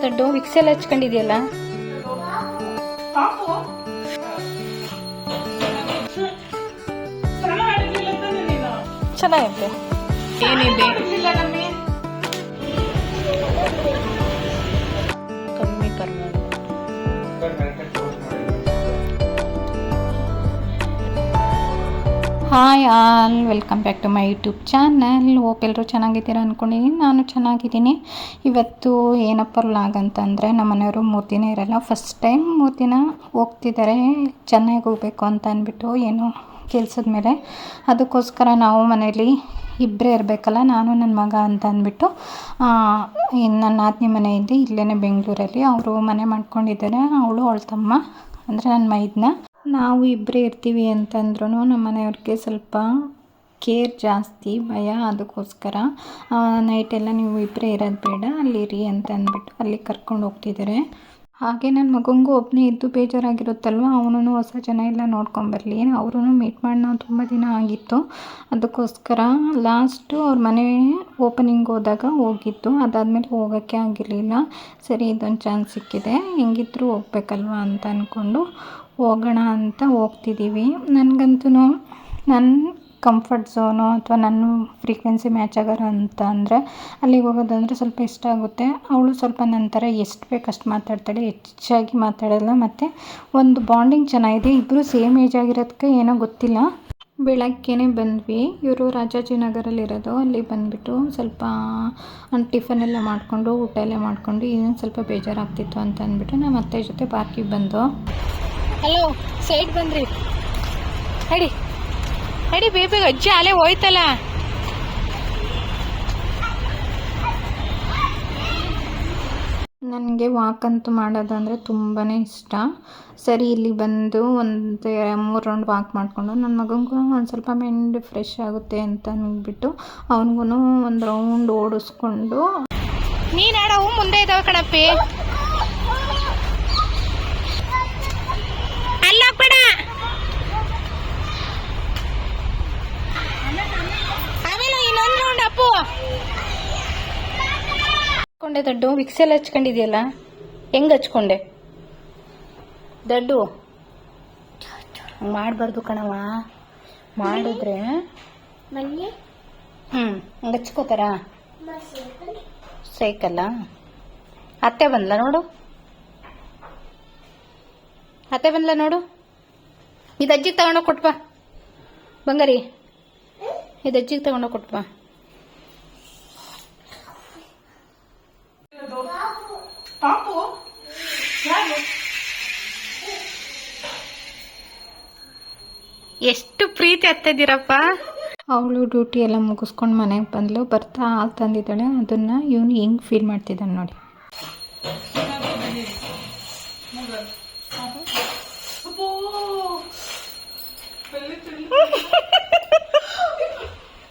ದೊಡ್ಡ ವಿಕ್ಸ್ ಎಲ್ಲ ಹಚ್ಕೊಂಡಿದ್ಯಲ್ಲ. ಚೆನ್ನಾಗಿದೆ. ಏನಿದೆ ಕಮ್ಮಿ ಪರವಾಗಿಲ್ಲ. Hi all, welcome back to my YouTube channel. Hope ಎಲ್ಲರೂ ಚೆನ್ನಾಗಿದ್ದೀರಾ ಅಂದ್ಕೊಂಡಿದ್ದೀನಿ. ನಾನು ಚೆನ್ನಾಗಿದ್ದೀನಿ. ಇವತ್ತು ಏನಪ್ಪ ವ್ಲಾಗ್ ಅಂತಂದರೆ, ನಮ್ಮ ಮನೆಯವರು 3 ದಿನ ಇರಲ್ಲ. ಫಸ್ಟ್ ಟೈಮ್ 3 ದಿನ ಹೋಗ್ತಿದ್ದಾರೆ. ಚೆನ್ನೈಗೆ ಹೋಗಬೇಕು ಅಂತ ಅಂದ್ಬಿಟ್ಟು, ಏನು ಕೆಲಸದ ಮೇಲೆ. ಅದಕ್ಕೋಸ್ಕರ ನಾವು ಮನೇಲಿ ಇಬ್ಬರೇ ಇರಬೇಕಲ್ಲ, ನಾನು ನನ್ನ ಮಗ ಅಂತ ಅಂದ್ಬಿಟ್ಟು ನನ್ನ ನಾದಿನಿ ಮನೆ ಇದೆ ಇಲ್ಲೇ ಬೆಂಗಳೂರಲ್ಲಿ. ಅವರು ಮನೆ ಮಾಡ್ಕೊಂಡಿದ್ದಾರೆ. ಅವಳು ಅವಳ ತಮ್ಮ ಅಂದರೆ ನನ್ನ ಮೈದ್ನ. ನಾವು ಇಬ್ಬರೇ ಇರ್ತೀವಿ ಅಂತಂದ್ರೂ ನಮ್ಮ ಮನೆಯವ್ರಿಗೆ ಸ್ವಲ್ಪ ಕೇರ್ ಜಾಸ್ತಿ, ಭಯ. ಅದಕ್ಕೋಸ್ಕರ ನೈಟೆಲ್ಲ ನೀವು ಇಬ್ಬರೇ ಇರೋದು ಬೇಡ, ಅಲ್ಲಿರಿ ಅಂತ ಅಂದ್ಬಿಟ್ಟು ಅಲ್ಲಿ ಕರ್ಕೊಂಡು ಹೋಗ್ತಿದ್ದಾರೆ. ಹಾಗೆ ನನ್ನ ಮಗನಿಗೂ ಒಬ್ಬನೇ ಇದ್ದು ಬೇಜಾರಾಗಿರುತ್ತಲ್ವ, ಅವನು ಹೊಸ ಜನ ಎಲ್ಲ ನೋಡ್ಕೊಂಬರಲಿ. ಅವರೂ ಮೀಟ್ ಮಾಡಿ ನಾವು ತುಂಬ ದಿನ ಆಗಿತ್ತು. ಅದಕ್ಕೋಸ್ಕರ ಲಾಸ್ಟು ಅವ್ರ ಮನೆ ಓಪನಿಂಗ್ ಹೋದಾಗ ಹೋಗಿದ್ದು. ಅದಾದಮೇಲೆ ಹೋಗೋಕ್ಕೆ ಆಗಿರಲಿಲ್ಲ. ಸರಿ, ಇದೊಂದು ಚಾನ್ಸ್ ಸಿಕ್ಕಿದೆ, ಹೆಂಗಿದ್ರೂ ಹೋಗ್ಬೇಕಲ್ವ ಅಂತ ಅಂದ್ಕೊಂಡು ಹೋಗೋಣ ಅಂತ ಹೋಗ್ತಿದ್ದೀವಿ. ನನಗಂತೂ ನನ್ನ ಕಂಫರ್ಟ್ ಝೋನು ಅಥವಾ ನನ್ನ ಫ್ರೀಕ್ವೆನ್ಸಿ ಮ್ಯಾಚ್ ಆಗೋರು ಅಂತ ಅಂದರೆ ಅಲ್ಲಿಗೆ ಹೋಗೋದಂದರೆ ಸ್ವಲ್ಪ ಇಷ್ಟ ಆಗುತ್ತೆ. ಅವಳು ಸ್ವಲ್ಪ ನನ್ನ ಥರ ಎಷ್ಟು ಬೇಕು ಅಷ್ಟು ಮಾತಾಡ್ತಾಳೆ, ಹೆಚ್ಚಾಗಿ ಮಾತಾಡೋಲ್ಲ. ಮತ್ತು ಒಂದು ಬಾಂಡಿಂಗ್ ಚೆನ್ನಾಗಿದೆ. ಇಬ್ಬರು ಸೇಮ್ ಏಜ್ ಆಗಿರೋದಕ್ಕೆ ಏನೋ ಗೊತ್ತಿಲ್ಲ. ಬೆಳಗ್ಗೆನೇ ಬಂದ್ವಿ. ಇವರು ರಾಜಾಜಿನಗರಲ್ಲಿರೋದು. ಅಲ್ಲಿ ಬಂದುಬಿಟ್ಟು ಸ್ವಲ್ಪ ಟಿಫನ್ ಎಲ್ಲ ಮಾಡಿಕೊಂಡು ಊಟ ಎಲ್ಲ ಮಾಡಿಕೊಂಡು ಇನ್ನೊಂದು ಸ್ವಲ್ಪ ಬೇಜಾರಾಗ್ತಿತ್ತು ಅಂತ ಅಂದ್ಬಿಟ್ಟು ನಮ್ಮ ಅತ್ತೆ ಜೊತೆ ಪಾರ್ಕಿಗೆ ಬಂದು. ಹಲೋ, ಸೈಡ್ ಬಂದ್ರಿ, ಹೇಳಿ ಹೇಳಿ ಬೇಗ. ಅಜ್ಜಿ ಅಲ್ಲೇ ಹೋಯ್ತಲ್ಲ. ನನಗೆ ವಾಕ್ ಅಂತೂ ಮಾಡೋದಂದರೆ ತುಂಬಾ ಇಷ್ಟ. ಸರಿ, ಇಲ್ಲಿ ಬಂದು ಒಂದು 3 ರೌಂಡ್ ವಾಕ್ ಮಾಡಿಕೊಂಡು ನನ್ನ ಮಗನಿಗೂ ಒಂದು ಸ್ವಲ್ಪ ಮೈಂಡ್ ಫ್ರೆಶ್ ಆಗುತ್ತೆ ಅಂತ ಅಂದ್ಬಿಟ್ಟು ಅವನಿಗೂ ಒಂದು ರೌಂಡ್ ಓಡಿಸ್ಕೊಂಡು. ನೀನು ಆಡವು ಮುಂದೆ ಇದ್ದಾವೆ ಕಣಪ್ಪಿ, ಅಲ್ಲೋಗ್ಬೇಡ. ಆಮೇಲೆ ಇನ್ನೊಂದು ರೌಂಡ್ ಅಪ್ಪು ಹಚ್ಕೊಂಡೆ. ದೊಡ್ಡ ವಿಕ್ಸ್ ಎಲ್ಲ ಹಚ್ಕೊಂಡಿದ್ಯಲ್ಲ, ಹೆಂಗೆ ಹಚ್ಕೊಂಡೆ ದೊಡ್ಡು? ಮಾಡಬಾರ್ದು ಕಣವ, ಮಾಡಿದ್ರೆ ಹಂಗೆ ಹಚ್ಕೋತಾರ. ಸೈಕಲ್ಲ. ಅತ್ತೆ ಬಂದ್ಲ ನೋಡು, ಅತ್ತೆ ಬಂದ್ಲ ನೋಡು. ಇದು ಅಜ್ಜಿಗೆ ತಗೊಂಡೋಗಿ ಕೊಟ್ಬಾ ಬಂಗಾರಿ, ಇದು ಅಜ್ಜಿಗೆ ತಗೊಂಡೋಗಿ ಕೊಟ್ಬಾ. ಎಷ್ಟು ಪ್ರೀತಿ ಹತ್ತಿದ್ದೀರಪ್ಪ. ಅವಳು ಡ್ಯೂಟಿ ಎಲ್ಲ ಮುಗಿಸ್ಕೊಂಡು ಮನೆಗೆ ಬಂದ್ಲು. ಬರ್ತಾ ಹಾಲು ತಂದಿದ್ದಾಳೆ. ಅದನ್ನು ಇವನು ಹೆಂಗೆ ಫೀಲ್ ಮಾಡ್ತಿದ್ದಾನೆ ನೋಡಿ.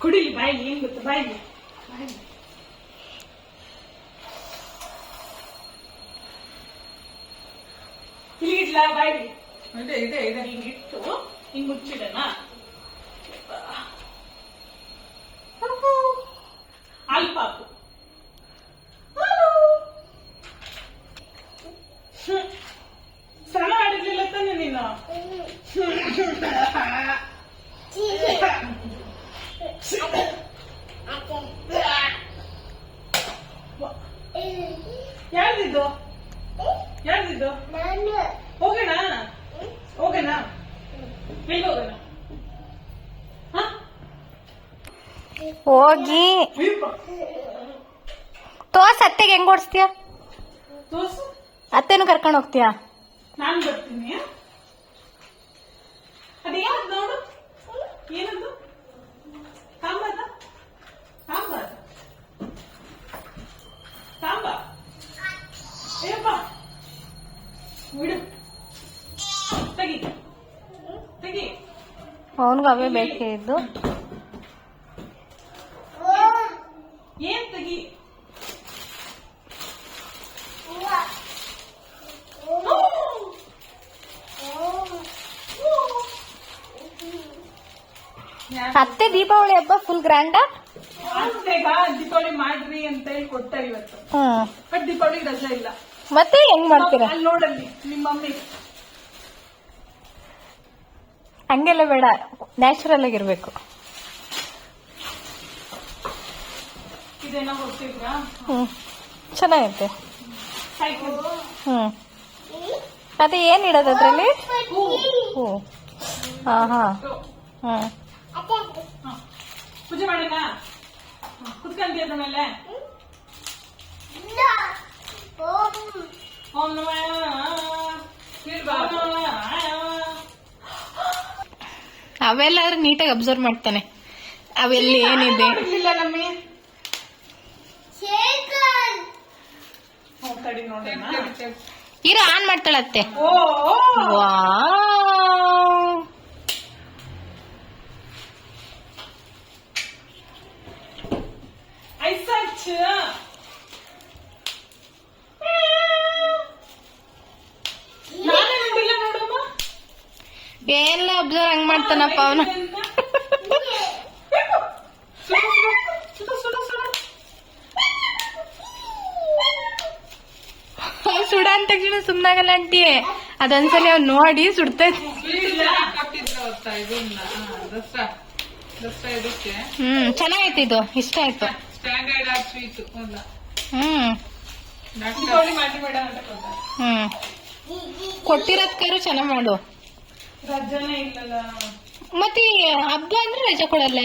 ಕುಡಿಲಿ ಬಾಯಿ, ಏನ್ ಗೊತ್ತು ಬಾಯಿ ಇಲ್ಲಿಗಿಡ್ಲಾ ಬಾಯಿ. ಇದೆ ಹಿಂಗಿಟ್ಟು ಹಿಂಗ್ ಮುಚ್ಚಿಡಣ. ಅಲ್ಲಿ ಪಾಪು ಸ್ನಾನ ಮಾಡಿರ್ಲಿಲ್ಲ ತಾನೆ ನೀನು? ಯಾರ್ದಿದ್ದು ಯಾರ್ದಿದ್ದು? ಹೋಗೋಣ ಹೋಗೋಣ, ಎಲ್ಲಿ ಹೋಗೋಣ? ಹೋಗಿ ತೋರ್ಸ್, ಅತ್ತೆಗೆ ಹೆಂಗ್ ಓಡಿಸ್ತೀಯ? ತೋರ್ಸು, ಅತ್ತೆನೂ ಕರ್ಕೊಂಡು ಹೋಗ್ತೀಯ? ನಾನು ಬರ್ತೀನಿ. ಅದು ಯಾವ್ದು ನೋಡು, ಏನದು? ತಾಂಬದ ತಾಂಬ ತಾಂಬ ಏಪ್ಪ, ಬಿಡು, ತೆಗಿ ತೆಗಿ. ಅವನಿಗೂ ಅವೇ ಬೇಕೇ ಇದ್ದು. ಏನ್ ತೆಗಿ? ಅತ್ತೆ ದೀಪಾವಳಿ ಹಬ್ಬ ಫುಲ್ ಗ್ರ್ಯಾಂಡಾ? ಅತ್ತೆಗ ದೀಪಾವಳಿ ದೀಪಾವಳಿ ಮಾಡ್ರಿ ಅಂತ ಹೇಳಿ ಕೊಡ್ತಾರೆ ಇವತ್ತು. ಹ್ಮ್ ಬಟ್ ದೀಪಾವಳಿ ರಜಾ ಇಲ್ಲ. ಮತ್ತೆ ಹೆಂಗ್ ಮಾಡ್ತೀರಾ? ಅಲ್ಲಿ ನೋಡಲ್ಲಿ ನಿಮ್ಮ ಮಮ್ಮಿ. ಹಂಗೆಲ್ಲ ಬೇಡ, ನ್ಯಾಚುರಲ್ ಆಗಿರ್ಬೇಕು. ಇದೇನೋ ಗೊತ್ತಿಲ್ವಾ? ಚೆನ್ನಾಗೈತೆ. ಸೈಕಲ್. ಅದೇ ಏನ್ ಇಡೋದು ಅದ್ರಲ್ಲಿ? ಹೂ. ಹಾ ಹಾ. ಪೂಜೆ ಮಾಡೋಣ. ಕುತ್ಕೊಂತೀಯ ಅದ್ರ ಮೇಲೆ? ಓಂ ಅವೆಲ್ಲಾದ್ರೂ ನೀಟಾಗಿ ಅಬ್ಸರ್ವ್ ಮಾಡ್ತಾನೆ. ಅವೆಲ್ಲಿ ಏನಿದೆ ಇರ್ಲಿಲ್ಲ ನಮ್ಮಿ. ತಡಿ ನೋಡೋಣ. ಇರೋ ಆನ್ ಮಾಡ್ತಾಳತ್ತೆ. O wow, ಐಸರ್ಚ್. ನಾನೇ ನೋಡಿಲ್ಲ ನೋಡಮ್ಮ. ಎಲ್ಲ ಅಬ್ಸರ್ವ್ ಹಂಗ್ ಮಾಡ್ತಾನಪ್ಪ ಅವನು. ಸುಡ ಅಂದ ತಕ್ಷಣ ಸುಮ್ನಾಗಲ್ಲ ಆಂಟಿ. ಅದೊಂದ್ಸಲಿ ಅವ್ನು ನೋಡಿ ಸುಡ್ತೈತಿ. ಚೆನ್ನಾಗೈತಿ, ಇದು ಇಷ್ಟ ಆಯ್ತು. ಕೊಟ್ಟಿರೋದ್ಕಾರು ಚೆನ್ನಾಗ್ ಮಾಡು. ರಜಾನೇ ಇಲ್ಲಲ್ಲ. ಮತ್ತೆ ಹಬ್ಬ ಅಂದ್ರೆ ರಜೆ ಕೊಡಲ್ಲ.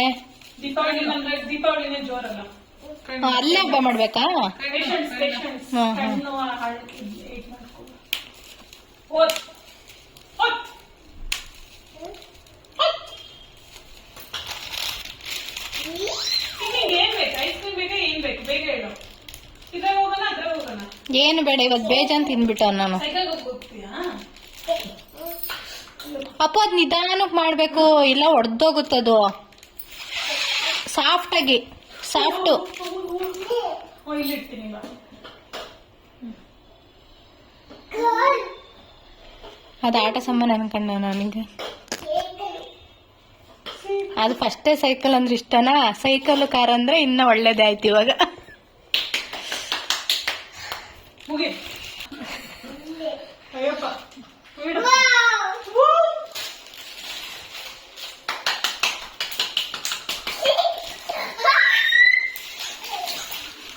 ದೀಪಾವಳಿನೇ ಜೋರಲ್ಲ. ಅಲ್ಲೇ ಹಬ್ಬ ಮಾಡ್ಬೇಕಾ? ಏನ್ ಬೇಕು? ಐಸ್ ಕ್ರೀಮ್ ಬೇಕಾ? ಏನ್ ಬೇಕು? ಬೇಗ ಹೇಳು. ಇದ್ರಾಗ ಹೋಗೋಣ ಅದ್ರಾಗ ಹೋಗೋಣ? ಏನು ಬೇಡ, ಇವತ್ತು ಬೇಜಾನ್ ತಿನ್ಬಿಟ್ಟ ನಾನು. ಸೈಕಲ್ ಹೋಗ್ತೀಯಾ? ಅಪ್ಪ ಅದ್ ನಿಧಾನಕ್ ಮಾಡ್ಬೇಕು, ಇಲ್ಲ ಒಡ್ದೋಗುತ್ತದು. ಸಾಫ್ಟ್ ಆಗಿ, ಸಾಫ್ಟ್. ಇಲ್ಲಿರ್ತೀನಿ. ಅದು ಆಟ ಸಾಮಾನು ಅನ್ಕೊಂಡ ನನಗೆ. ಅದು ಫಸ್ಟೇ ಸೈಕಲ್ ಅಂದ್ರೆ ಇಷ್ಟನಾ? ಸೈಕಲ್ ಕಾರ್ ಅಂದ್ರೆ ಇನ್ನ ಒಳ್ಳೇದೇ ಆಯ್ತು ಇವಾಗ. ಅಯ್ಯಪ್ಪ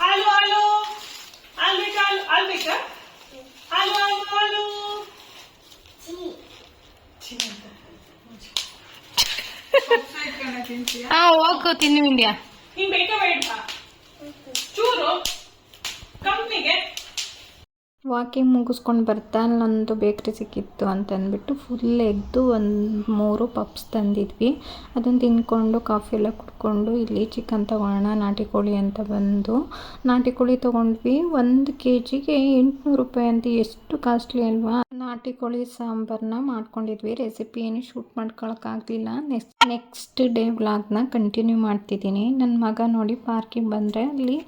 ಹಾಲು ಹಾಲು ಹಾಲ್ಬೇಕಾ? ಹಾಲ್ಬೇಕಾ? ಹಾಲು ಹಾಲು ಹಾಲು. ಹಾ ಹೋಗು ತಿನ್ನು ಇಂಡಿಯಾ. ನೀನ್ ಬೇಕಾ ಬೇಡ? ಚೂರು ಕಂಪ್ನಿಗೆ ವಾಕಿಂಗ್ ಮುಗಿಸ್ಕೊಂಡು ಬರ್ತಾ ಅಲ್ಲೊಂದು ಬೇಕ್ರಿ ಸಿಕ್ಕಿತ್ತು ಅಂತಂದ್ಬಿಟ್ಟು ಫುಲ್ ಎಗ್ದು ಒಂದು 3 ಪಪ್ಸ್ ತಂದಿದ್ವಿ. ಅದನ್ನು ತಿಂದ್ಕೊಂಡು ಕಾಫಿ ಎಲ್ಲ ಕುಡ್ಕೊಂಡು ಇಲ್ಲಿ ಚಿಕನ್ ತೊಗೊಳ್ಳೋಣ, ನಾಟಿ ಕೋಳಿ ಅಂತ ಬಂದು ನಾಟಿ ಕೋಳಿ ತೊಗೊಂಡ್ವಿ. 1 kgಗೆ 800 ರೂಪಾಯಿ ಅಂತ. ಎಷ್ಟು ಕಾಸ್ಟ್ಲಿ ಅಲ್ವಾ? ನಾಟಿ ಕೋಳಿ ಸಾಂಬಾರನ್ನ ಮಾಡ್ಕೊಂಡಿದ್ವಿ. ರೆಸಿಪಿ ಏನು ಶೂಟ್ ಮಾಡ್ಕೊಳಕ್ಕಾಗಲಿಲ್ಲ. ನೆಕ್ಸ್ಟ್ ಡೇ ವ್ಲಾಗ್ನ ಕಂಟಿನ್ಯೂ ಮಾಡ್ತಿದ್ದೀನಿ. ನನ್ನ ಮಗ ನೋಡಿ ಪಾರ್ಕಿಗೆ ಬಂದರೆ ಅಲ್ಲಿ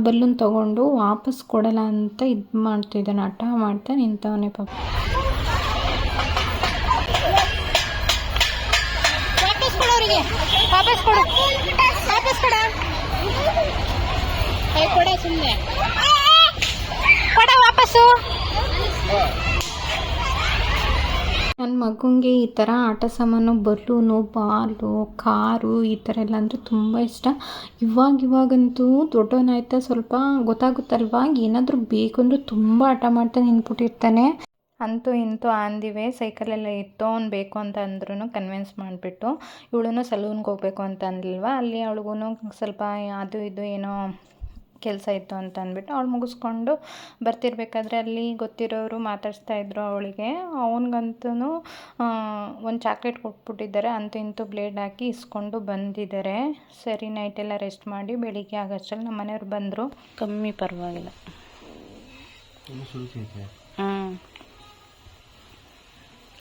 ಬಲ್ಲೂನ್ ತೊಗೊಂಡು ವಾಪಸ್ ಕೊಡಲ್ಲ ಅಂತ ಇದು ಮಾಡ್ತಿದ್ದಾನೆ, ಹಠ ಮಾಡ್ತಾ ನಿಂತವನೇ ಪಾಪ. ವಾಪಸ್ ಕೊಡೋರಿಗೆ, ವಾಪಸ್ ಕೊಡು, ವಾಪಸ್ ಕೊಡ, ಕೊಡ, ಸುಮ್ಮನೆ ಕೊಡ ವಾಪಸ್ಸು. ನನ್ನ ಮಗುಂಗೆ ಈ ಥರ ಆಟ ಸಾಮಾನು, ಬಲೂನು, ಬಾಲು, ಕಾರು ಈ ಥರ ಎಲ್ಲ ಅಂದರೆ ತುಂಬ ಇಷ್ಟ. ಇವಾಗಂತೂ ದೊಡ್ಡವನಾಯ್ತಾ ಸ್ವಲ್ಪ ಗೊತ್ತಾಗುತ್ತಲ್ವಾ, ಏನಾದರೂ ಬೇಕು ಅಂದರೂ ತುಂಬ ಆಟ ಮಾಡ್ತಾ ನಿಂತ್ಬಿಟ್ಟಿರ್ತಾನೆ. ಅಂತೂ ಇಂತೂ ಅಂದಿವೆ ಸೈಕಲೆಲ್ಲ ಇತ್ತು, ಅವ್ನು ಬೇಕು ಅಂತ ಅಂದ್ರೂ ಕನ್ವಿನ್ಸ್ ಮಾಡಿಬಿಟ್ಟು ಇವಳು ಸಲೂನ್ಗೆ ಹೋಗ್ಬೇಕು ಅಂತ ಅಂದಿಲ್ವಾ, ಅಲ್ಲಿ ಅವಳಿಗೂ ಸ್ವಲ್ಪ ಅದು ಇದು ಏನೋ ಕೆಲಸ ಇತ್ತು ಅಂತ ಅಂದ್ಬಿಟ್ಟು ಅವಳು ಮುಗಿಸ್ಕೊಂಡು ಬರ್ತಿರ್ಬೇಕಾದ್ರೆ ಅಲ್ಲಿ ಗೊತ್ತಿರೋರು ಮಾತಾಡಿಸ್ತಾಯಿದ್ರು ಅವಳಿಗೆ. ಅವನಿಗಂತೂ ಒಂದು ಚಾಕ್ಲೇಟ್ ಕೊಟ್ಬಿಟ್ಟಿದ್ದಾರೆ. ಅಂತೂ ಇಂತೂ ಬ್ಲೇಡ್ ಹಾಕಿ ಇಸ್ಕೊಂಡು ಬಂದಿದ್ದಾರೆ. ಸರಿ ನೈಟೆಲ್ಲ ರೆಸ್ಟ್ ಮಾಡಿ ಬೆಳಿಗ್ಗೆ ಆಗೋಷ್ಟರಲ್ಲಿ ನಮ್ಮ ಮನೆಯವ್ರು ಬಂದರು. ಕಮ್ಮಿ ಪರವಾಗಿಲ್ಲ.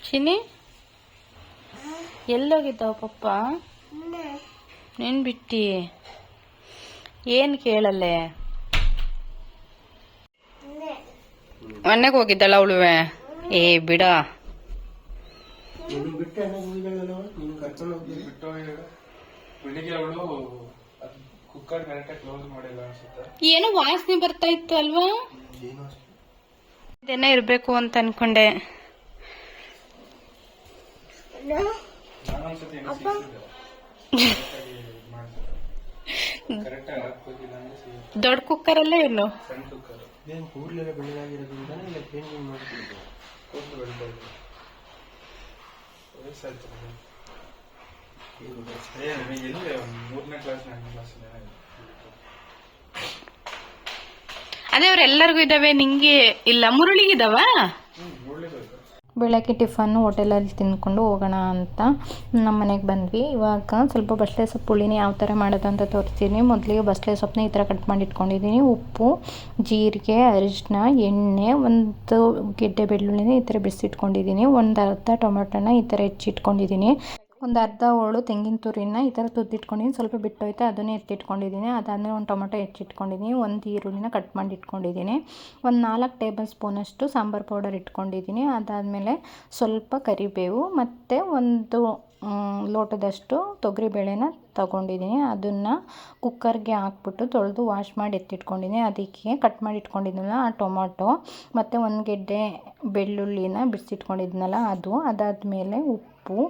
ಚಿನ್ನಿ ಎಲ್ಲೋಗಿದ್ದಾವ ಪಪ್ಪ? ನೀನು ಬಿಟ್ಟು ಏನು ಕೇಳಲ್ಲೇ? ಮನೆಗೆ ಹೋಗಿದ್ದಲ್ಲ ಅವಳುವೆ. ಏ ಬಿಡ, ಬೆಳಿಗ್ಗೆ ಅವಳು ಕುಕ್ಕರ್ ಕರೆಕ್ಟಾಗಿ ಕ್ಲೋಸ್ ಮಾಡಿಲ್ಲ ಅನ್ಸುತ್ತೆ. ಏನೋ ವಾಸನೆ ಬರ್ತಾ ಇತ್ತು ಅಲ್ವಾ? ಇದೇನ ಇರ್ಬೇಕು ಅಂತ ಅನ್ಕೊಂಡೆ. ನಾನೊಂದ್ಸತಿ ಕರೆಕ್ಟಾಗಿ ಹಾಕ್ಬೇಕಿಲ್ಲ ಅಂದ್ರೆ ಸಿಗುತ್ತೆ. ದೊಡ್ಡ ಕುಕ್ಕರ್ ಅಲ್ಲೇ ಇಲ್ಲೋ ಸಣ್ಣ ಕುಕ್ಕರ್ ಏನು ಕೂದಲೆಲ್ಲ ಬೆಳ್ಳಗಾಗಿರೋದ್ರಿಂದ ಇಲ್ಲ ಕ್ಲೀನಿಂಗ್ ಮಾಡ್ತಿದ್ದು ಕೂದಲು ಬೆಳ್ತಾ ಇದೆ. ವಯಸ್ಸಾಯ್ತು ಎಲ್ಲಿ 3ನೇ ಕ್ಲಾಸ್ 4ನೇ ಕ್ಲಾಸ್ ಅದೇ ಅವ್ರೆಲ್ಲರಿಗೂ ಇದಾವೆ, ನಿಂಗೆ ಇಲ್ಲ. ಮುರುಳಿಗಿದಾವ? ಮುರಳಿಬೇಕು. ಬೆಳಗ್ಗೆ ಟಿಫನ್ನು ಹೋಟೆಲಲ್ಲಿ ತಿಂದ್ಕೊಂಡು ಹೋಗೋಣ ಅಂತ ನಮ್ಮ ಮನೆಗೆ ಬಂದ್ವಿ. ಇವಾಗ ಸ್ವಲ್ಪ ಬಸಳೆ ಸೊಪ್ಪು ಹುಳಿನ ಯಾವ ಥರ ಮಾಡೋದು ಅಂತ ತೋರಿಸ್ತೀನಿ. ಮೊದಲಿಗೆ ಬಸಳೆ ಸೊಪ್ಪನ್ನ ಈ ಥರ ಕಟ್ ಮಾಡಿ ಇಟ್ಕೊಂಡಿದ್ದೀನಿ. ಉಪ್ಪು, ಜೀರಿಗೆ, ಅರಿಶಿನ, ಎಣ್ಣೆ, ಒಂದು ಗೆಡ್ಡೆ ಬೆಳ್ಳುಳ್ಳಿನ ಈ ಥರ ಬಿಸಿಟ್ಕೊಂಡಿದ್ದೀನಿ. ಒಂದು ಅರ್ಧ ಟೊಮೆಟೊನ ಈ ಥರ ಹೆಚ್ಚಿಟ್ಕೊಂಡಿದ್ದೀನಿ. ಒಂದು ಅರ್ಧ ಹೋಳು ತೆಂಗಿನ ತುರಿನ ಈ ಥರ ತುದ್ದಿಟ್ಕೊಂಡಿದ್ದೀನಿ. ಸ್ವಲ್ಪ ಬಿಟ್ಟೋಯ್ತು, ಅದನ್ನೇ ಎತ್ತಿಟ್ಕೊಂಡಿದ್ದೀನಿ. ಅದಾದಮೇಲೆ ಒಂದು ಟೊಮೆಟೊ ಹೆಚ್ಚಿಟ್ಕೊಂಡಿದ್ದೀನಿ. ಒಂದು ಈರುಳ್ಳಿನ ಕಟ್ ಮಾಡಿ ಇಟ್ಕೊಂಡಿದ್ದೀನಿ. ಒಂದು 4 ಟೇಬಲ್ ಸ್ಪೂನಷ್ಟು ಸಾಂಬಾರು ಪೌಡರ್ ಇಟ್ಕೊಂಡಿದ್ದೀನಿ. ಅದಾದಮೇಲೆ ಸ್ವಲ್ಪ ಕರಿಬೇವು ಮತ್ತು ಒಂದು ಲೋಟದಷ್ಟು ತೊಗರಿಬೇಳೆನ ತೊಗೊಂಡಿದ್ದೀನಿ. ಅದನ್ನು ಕುಕ್ಕರ್ಗೆ ಹಾಕ್ಬಿಟ್ಟು ತೊಳೆದು ವಾಶ್ ಮಾಡಿ ಎತ್ತಿಟ್ಕೊಂಡಿದ್ದೀನಿ. ಅದಕ್ಕೆ ಕಟ್ ಮಾಡಿ ಇಟ್ಕೊಂಡಿದ್ನಲ್ಲ ಆ ಟೊಮೊಟೊ ಮತ್ತು ಒಂದು ಗೆಡ್ಡೆ ಬೆಳ್ಳುಳ್ಳಿನ ಬಿಡಿಸಿಟ್ಕೊಂಡಿದ್ನಲ್ಲ ಅದು, ಅದಾದಮೇಲೆ ಉಪ್ಪು,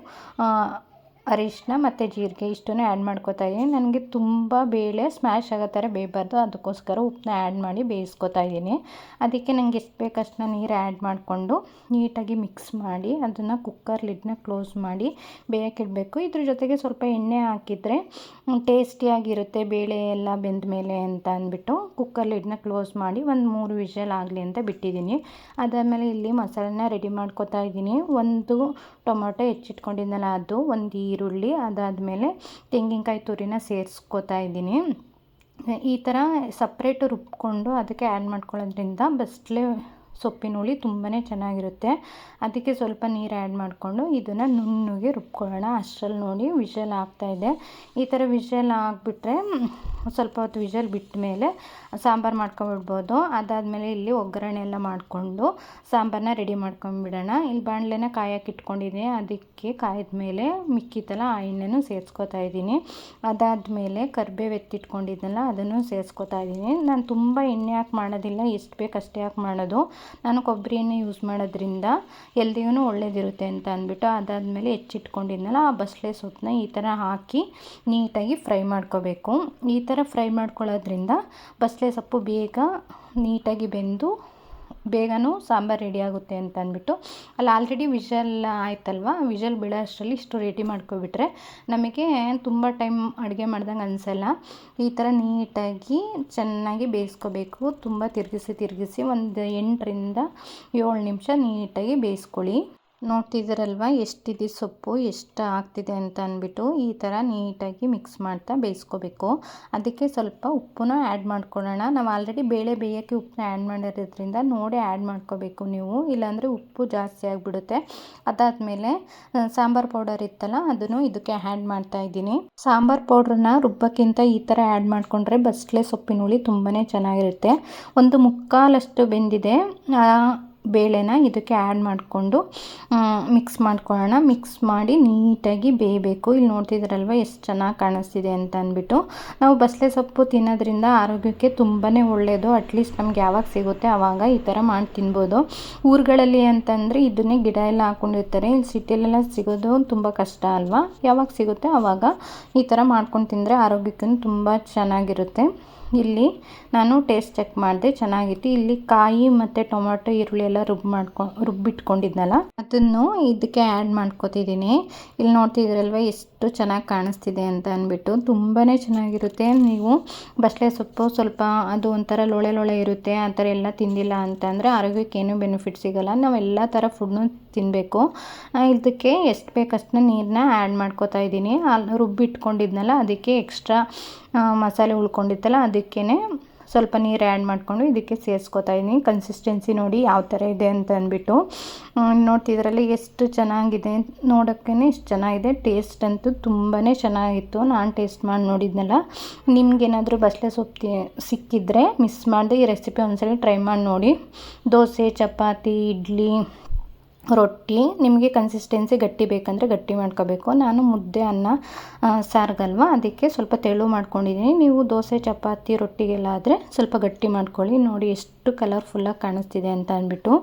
ಅರಿಶಿನ ಮತ್ತು ಜೀರಿಗೆ ಇಷ್ಟನ್ನು ಆ್ಯಡ್ ಮಾಡ್ಕೊತಾ ಇದ್ದೀನಿ. ನನಗೆ ತುಂಬ ಬೇಳೆ ಸ್ಮ್ಯಾಶ್ ಆಗೋ ಥರ ಬೇಯಬಾರ್ದು, ಅದಕ್ಕೋಸ್ಕರ ಉಪ್ಪನ್ನ ಆ್ಯಡ್ ಮಾಡಿ ಬೇಯಿಸ್ಕೊತಾ ಇದ್ದೀನಿ. ಅದಕ್ಕೆ ನನಗೆ ಎಷ್ಟು ಬೇಕಷ್ಟನ್ನ ನೀರು ಆ್ಯಡ್ ಮಾಡಿಕೊಂಡು ನೀಟಾಗಿ ಮಿಕ್ಸ್ ಮಾಡಿ ಅದನ್ನು ಕುಕ್ಕರ್ ಲಿಡ್ನ ಕ್ಲೋಸ್ ಮಾಡಿ ಬೇಯಕ್ಕಿಡಬೇಕು. ಇದ್ರ ಜೊತೆಗೆ ಸ್ವಲ್ಪ ಎಣ್ಣೆ ಹಾಕಿದರೆ ಟೇಸ್ಟಿಯಾಗಿರುತ್ತೆ ಬೇಳೆ ಎಲ್ಲ ಬೆಂದ ಮೇಲೆ ಅಂತ ಅಂದ್ಬಿಟ್ಟು ಕುಕ್ಕರ್ ಲಿಡ್ನ ಕ್ಲೋಸ್ ಮಾಡಿ ಒಂದು 3 ವಿಷಲ್ ಆಗಲಿ ಅಂತ ಬಿಟ್ಟಿದ್ದೀನಿ. ಅದಾದಮೇಲೆ ಇಲ್ಲಿ ಮಸಾಲೆನ ರೆಡಿ ಮಾಡ್ಕೊತಾ ಇದ್ದೀನಿ. ಒಂದು ಟೊಮೊಟೊ ಹೆಚ್ಚಿಟ್ಕೊಂಡಿದ್ದನಲ್ಲ ಅದು, ಒಂದು ಈರುಳ್ಳಿ, ಅದಾದಮೇಲೆ ತೆಂಗಿನಕಾಯಿ ತುರಿನ ಸೇರಿಸ್ಕೊತಾ ಇದ್ದೀನಿ. ಈ ಥರ ಸಪ್ರೇಟು ರುಬ್ಕೊಂಡು ಅದಕ್ಕೆ ಆ್ಯಡ್ ಮಾಡ್ಕೊಳ್ಳೋದ್ರಿಂದ ಬಸಳೆ ಸೊಪ್ಪಿನ ಹುಳಿ ತುಂಬಾ ಚೆನ್ನಾಗಿರುತ್ತೆ. ಅದಕ್ಕೆ ಸ್ವಲ್ಪ ನೀರು ಆ್ಯಡ್ ಮಾಡಿಕೊಂಡು ಇದನ್ನು ನುಣ್ಣಗೆ ರುಬ್ಕೊಳ್ಳೋಣ. ಅಷ್ಟರಲ್ಲಿ ನೋಡಿ ವಿಷಲ್ ಆಗ್ತಾಯಿದೆ. ಈ ಥರ ವಿಷಲ್ ಆಗಿಬಿಟ್ರೆ ಸ್ವಲ್ಪ ಹೊತ್ತು ವಿಷಲ್ ಬಿಟ್ಟ ಮೇಲೆ ಸಾಂಬಾರು ಮಾಡ್ಕೊಬಿಡ್ಬೋದು. ಅದಾದಮೇಲೆ ಇಲ್ಲಿ ಒಗ್ಗರಣೆ ಎಲ್ಲ ಮಾಡಿಕೊಂಡು ಸಾಂಬಾರನ್ನ ರೆಡಿ ಮಾಡ್ಕೊಂಬಿಡೋಣ. ಇಲ್ಲಿ ಬಾಣಲೆನ ಕಾಯಕ್ಕೆ ಇಟ್ಕೊಂಡಿದ್ದೀನಿ. ಅದಕ್ಕೆ ಕಾಯ್ದ ಮೇಲೆ ಮಿಕ್ಕಿತ್ತಲ್ಲ ಆ ಎಣ್ಣೆನೂ ಸೇರಿಸ್ಕೊತಾ ಇದ್ದೀನಿ. ಅದಾದಮೇಲೆ ಕರಿಬೇವು ಎತ್ತಿಟ್ಕೊಂಡಿದ್ದೆನಲ್ಲ ಅದನ್ನು ಸೇರಿಸ್ಕೊತಾ ಇದ್ದೀನಿ. ನಾನು ತುಂಬ ಎಣ್ಣೆ ಹಾಕಿ ಮಾಡೋದಿಲ್ಲ, ಎಷ್ಟು ಬೇಕು ಅಷ್ಟೇ ಹಾಕಿ ಮಾಡೋದು. ನಾನು ಕೊಬ್ಬರಿ ಎಣ್ಣೆ ಯೂಸ್ ಮಾಡೋದ್ರಿಂದ ಎಲ್ದಿಗೂ ಒಳ್ಳೇದಿರುತ್ತೆ ಅಂತ ಅಂದ್ಬಿಟ್ಟು ಅದಾದಮೇಲೆ ಹೆಚ್ಚಿಟ್ಕೊಂಡಿದ್ನಲ್ಲ ಆ ಬಸಳೆ ಸೊಪ್ಪನ್ನ ಈ ಥರ ಹಾಕಿ ನೀಟಾಗಿ ಫ್ರೈ ಮಾಡ್ಕೋಬೇಕು. ಈ ಥರ ಫ್ರೈ ಮಾಡ್ಕೊಳ್ಳೋದ್ರಿಂದ ಬಸಳೆ ಸೊಪ್ಪು ಬೇಗ ನೀಟಾಗಿ ಬೆಂದು ಬೇಗನೂ ಸಾಂಬಾರು ರೆಡಿ ಆಗುತ್ತೆ ಅಂತ ಅಂದ್ಬಿಟ್ಟು ಅಲ್ಲಿ ಆಲ್ರೆಡಿ ವಿಷಲ್ ಆಯ್ತಲ್ವ, ವಿಷಲ್ ಬೀಳೋ ಅಷ್ಟರಲ್ಲಿ ಇಷ್ಟು ರೆಡಿ ಮಾಡ್ಕೊಬಿಟ್ರೆ ನಮಗೆ ತುಂಬ ಟೈಮ್ ಅಡುಗೆ ಮಾಡ್ದಂಗೆ ಅನಿಸಲ್ಲ. ಈ ಥರ ನೀಟಾಗಿ ಚೆನ್ನಾಗಿ ಬೇಯಿಸ್ಕೋಬೇಕು. ತುಂಬ ತಿರುಗಿಸಿ ಒಂದು 8ರಿಂದ 7 ನಿಮಿಷ ನೀಟಾಗಿ ಬೇಯಿಸ್ಕೊಳ್ಳಿ. ನೋಡ್ತಿದ್ದೀರಲ್ವ ಎಷ್ಟಿದೆ ಸೊಪ್ಪು, ಎಷ್ಟು ಆಗ್ತಿದೆ ಅಂತ ಅಂದ್ಬಿಟ್ಟು ಈ ಥರ ನೀಟಾಗಿ ಮಿಕ್ಸ್ ಮಾಡ್ತಾ ಬೇಯಿಸ್ಕೋಬೇಕು. ಅದಕ್ಕೆ ಸ್ವಲ್ಪ ಉಪ್ಪನ್ನ ಆ್ಯಡ್ ಮಾಡ್ಕೊಳ್ಳೋಣ. ನಾವು ಆಲ್ರೆಡಿ ಬೇಳೆ ಬೇಯೋಕ್ಕೆ ಉಪ್ಪನ್ನ ಆ್ಯಡ್ ಮಾಡಿರೋದ್ರಿಂದ ನೋಡಿ ಆ್ಯಡ್ ಮಾಡ್ಕೋಬೇಕು ನೀವು, ಇಲ್ಲಾಂದರೆ ಉಪ್ಪು ಜಾಸ್ತಿ ಆಗಿಬಿಡುತ್ತೆ. ಅದಾದಮೇಲೆ ಸಾಂಬಾರು ಪೌಡರ್ ಇತ್ತಲ್ಲ ಅದನ್ನು ಇದಕ್ಕೆ ಆ್ಯಡ್ ಮಾಡ್ತಾಯಿದ್ದೀನಿ. ಸಾಂಬಾರು ಪೌಡ್ರನ್ನ ರುಬ್ಬಕ್ಕಿಂತ ಈ ಥರ ಆ್ಯಡ್ ಮಾಡಿಕೊಂಡ್ರೆ ಬಸಳೆ ಸೊಪ್ಪಿನ ಹುಳಿ ತುಂಬಾ ಚೆನ್ನಾಗಿರುತ್ತೆ. ಒಂದು ಮುಕ್ಕಾಲಷ್ಟು ಬೆಂದಿದೆ ಬೇಳೆನ ಇದಕ್ಕೆ ಆ್ಯಡ್ ಮಾಡಿಕೊಂಡು ಮಿಕ್ಸ್ ಮಾಡ್ಕೊಳ್ಳೋಣ. ಮಿಕ್ಸ್ ಮಾಡಿ ನೀಟಾಗಿ ಬೇಯಬೇಕು. ಇಲ್ಲಿ ನೋಡ್ತಿದ್ದೀರಲ್ವ ಎಷ್ಟು ಚೆನ್ನಾಗಿ ಕಾಣಿಸ್ತಿದೆ ಅಂತ ಅಂದ್ಬಿಟ್ಟು. ನಾವು ಬಸಳೆ ಸೊಪ್ಪು ತಿನ್ನೋದ್ರಿಂದ ಆರೋಗ್ಯಕ್ಕೆ ತುಂಬಾ ಒಳ್ಳೆಯದು. ಅಟ್ಲೀಸ್ಟ್ ನಮ್ಗೆ ಯಾವಾಗ ಸಿಗುತ್ತೆ ಆವಾಗ ಈ ಥರ ಮಾಡಿ ತಿನ್ಬೋದು. ಊರುಗಳಲ್ಲಿ ಅಂತಂದರೆ ಇದನ್ನೇ ಗಿಡ ಎಲ್ಲ ಹಾಕ್ಕೊಂಡಿರ್ತಾರೆ. ಇಲ್ಲಿ ಸಿಟಿಲೆಲ್ಲ ಸಿಗೋದು ತುಂಬ ಕಷ್ಟ ಅಲ್ವಾ, ಯಾವಾಗ ಸಿಗುತ್ತೆ ಆವಾಗ ಈ ಥರ ಮಾಡ್ಕೊಂಡು ತಿಂದರೆ ಆರೋಗ್ಯಕ್ಕೂ ತುಂಬ ಚೆನ್ನಾಗಿರುತ್ತೆ. ಇಲ್ಲಿ ನಾನು ಟೇಸ್ಟ್ ಚೆಕ್ ಮಾಡಿದೆ, ಚೆನ್ನಾಗಿತ್ತು. ಇಲ್ಲಿ ಕಾಯಿ ಮತ್ತು ಟೊಮೆಟೊ ಈರುಳ್ಳಿ ಎಲ್ಲ ರುಬ್ಬಿಟ್ಕೊಂಡಿದ್ನಲ್ಲ ಅದನ್ನು ಇದಕ್ಕೆ ಆ್ಯಡ್ ಮಾಡ್ಕೊತಿದ್ದೀನಿ. ಇಲ್ಲಿ ನೋಡ್ತಿದ್ದೀರಲ್ವ ಎಷ್ಟು ಚೆನ್ನಾಗಿ ಕಾಣಿಸ್ತಿದೆ ಅಂತ ಅಂದ್ಬಿಟ್ಟು ತುಂಬಾ ಚೆನ್ನಾಗಿರುತ್ತೆ. ನೀವು ಬಸಳೆ ಸೊಪ್ಪು ಸ್ವಲ್ಪ ಅದು ಒಂಥರ ಲೊಳೆ ಇರುತ್ತೆ, ಆ ಥರ ಎಲ್ಲ ತಿಂದಿಲ್ಲ ಅಂತಂದರೆ ಆರೋಗ್ಯಕ್ಕೆ ಏನೂ ಬೆನಿಫಿಟ್ ಸಿಗೋಲ್ಲ. ನಾವು ಎಲ್ಲ ಥರ ಫುಡ್ನು ತಿನ್ನಬೇಕು. ಇದಕ್ಕೆ ಎಷ್ಟು ಬೇಕಷ್ಟನ್ನ ನೀರನ್ನ ಆ್ಯಡ್ ಮಾಡ್ಕೊತಾ ಇದ್ದೀನಿ. ಅಲ್ಲಿ ರುಬ್ಬಿಟ್ಕೊಂಡಿದ್ನಲ್ಲ ಅದಕ್ಕೆ ಎಕ್ಸ್ಟ್ರಾ ಮಸಾಲೆ ಉಳ್ಕೊಂಡಿತ್ತಲ್ಲ ಅದಕ್ಕೇ ಸ್ವಲ್ಪ ನೀರು ಆ್ಯಡ್ ಮಾಡಿಕೊಂಡು ಇದಕ್ಕೆ ಸೇರಿಸ್ಕೊತಾ ಇದ್ದೀನಿ. ಕನ್ಸಿಸ್ಟೆನ್ಸಿ ನೋಡಿ ಯಾವ ಥರ ಇದೆ ಅಂತ ಅಂದ್ಬಿಟ್ಟು ನೋಡ್ತಿದ್ರಲ್ಲಿ ಎಷ್ಟು ಚೆನ್ನಾಗಿದೆ, ನೋಡೋಕ್ಕೇ ಇಷ್ಟು ಚೆನ್ನಾಗಿದೆ. ಟೇಸ್ಟ್ ಅಂತೂ ತುಂಬಾ ಚೆನ್ನಾಗಿತ್ತು. ನಾನು ಟೇಸ್ಟ್ ಮಾಡಿ ನೋಡಿದ್ನಲ್ಲ. ನಿಮ್ಗೇನಾದರೂ ಬಸಳೆ ಸೊಪ್ಪು ಸಿಕ್ಕಿದ್ರೆ ಮಿಸ್ ಮಾಡದೆ ಈ ರೆಸಿಪಿ ಒಂದ್ಸಲ ಟ್ರೈ ಮಾಡಿ ನೋಡಿ. ದೋಸೆ, ಚಪಾತಿ, ಇಡ್ಲಿ ರೊಟ್ಟಿ. ನಿಮಗೆ ಕನ್ಸಿಸ್ಟೆನ್ಸಿ ಗಟ್ಟಿ ಬೇಕಂದರೆ ಗಟ್ಟಿ ಮಾಡ್ಕೋಬೇಕು. ನಾನು ಮುದ್ದೆ ಅನ್ನ ಸಾರ್ಗಲ್ವ, ಅದಕ್ಕೆ ಸ್ವಲ್ಪ ತೆಳು ಮಾಡ್ಕೊಂಡಿದ್ದೀನಿ. ನೀವು ದೋಸೆ ಚಪಾತಿ ರೊಟ್ಟಿಗೆಲ್ಲ ಆದರೆ ಸ್ವಲ್ಪ ಗಟ್ಟಿ ಮಾಡ್ಕೊಳ್ಳಿ. ನೋಡಿ ಎಷ್ಟು ಕಲರ್ಫುಲ್ಲಾಗಿ ಕಾಣಿಸ್ತಿದೆ ಅಂತ ಅಂದ್ಬಿಟ್ಟು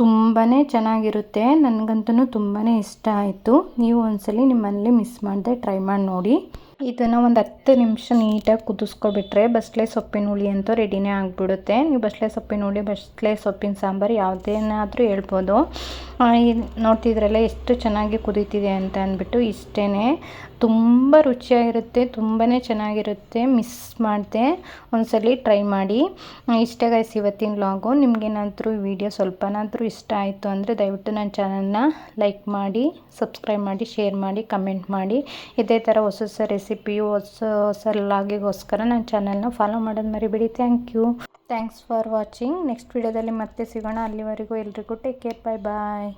ತುಂಬಾ ಚೆನ್ನಾಗಿರುತ್ತೆ. ನನಗಂತೂ ತುಂಬಾ ಇಷ್ಟ ಆಯಿತು. ನೀವು ಒಂದ್ಸಲಿ ನಿಮ್ಮಲ್ಲಿ ಮಿಸ್ ಮಾಡದೆ ಟ್ರೈ ಮಾಡಿ ನೋಡಿ. ಇದನ್ನು ಒಂದು 10 ನಿಮಿಷ ನೀಟಾಗಿ ಕುದಿಸ್ಕೊಬಿಟ್ರೆ ಬಸಳೆ ಸೊಪ್ಪಿನ ಹುಳಿ ಅಂತೂ ರೆಡಿನೇ ಆಗಿಬಿಡುತ್ತೆ. ನೀವು ಬಸಳೆ ಸೊಪ್ಪಿನ ಹುಳಿ, ಬಸಳೆ ಸೊಪ್ಪಿನ ಸಾಂಬಾರು ಯಾವುದೇನಾದರೂ ಹೇಳ್ಬೋದು. ನೋಡ್ತಿದ್ರಲ್ಲ ಎಷ್ಟು ಚೆನ್ನಾಗಿ ಕುದೀತಿದೆ ಅಂತ ಅಂದ್ಬಿಟ್ಟು. ಇಷ್ಟೇ, ತುಂಬ ರುಚಿಯಾಗಿರುತ್ತೆ, ತುಂಬಾ ಚೆನ್ನಾಗಿರುತ್ತೆ. ಮಿಸ್ ಮಾಡದೆ ಒಂದ್ಸಲಿ ಟ್ರೈ ಮಾಡಿ. ಇಷ್ಟೇ ಗೈಸ್ ಇವತ್ತಿನ ವ್ಲಾಗು. ನಿಮಗೇನಾದರೂ ಈ ವಿಡಿಯೋ ಸ್ವಲ್ಪನಾದರೂ ಇಷ್ಟ ಆಯಿತು ಅಂದರೆ ದಯವಿಟ್ಟು ನನ್ನ ಚಾನಲ್ನ ಲೈಕ್ ಮಾಡಿ, ಸಬ್ಸ್ಕ್ರೈಬ್ ಮಾಡಿ, ಶೇರ್ ಮಾಡಿ, ಕಮೆಂಟ್ ಮಾಡಿ. ಇದೇ ಥರ ಹೊಸ ಹೊಸ ರೆಸಿಪಿ, ಹೊಸ ವ್ಲಾಗಿಗೋಸ್ಕರ ನನ್ನ ಚಾನಲ್ನ ಫಾಲೋ ಮಾಡೋದು ಮರಿಬೇಡಿ. Thanks for watching. ನೆಕ್ಸ್ಟ್ ವಿಡಿಯೋದಲ್ಲಿ ಮತ್ತೆ ಸಿಗೋಣ. ಅಲ್ಲಿವರೆಗೂ ಎಲ್ರಿಗೂ ಟೇಕ್ ಕೇರ್. ಬಾಯ್.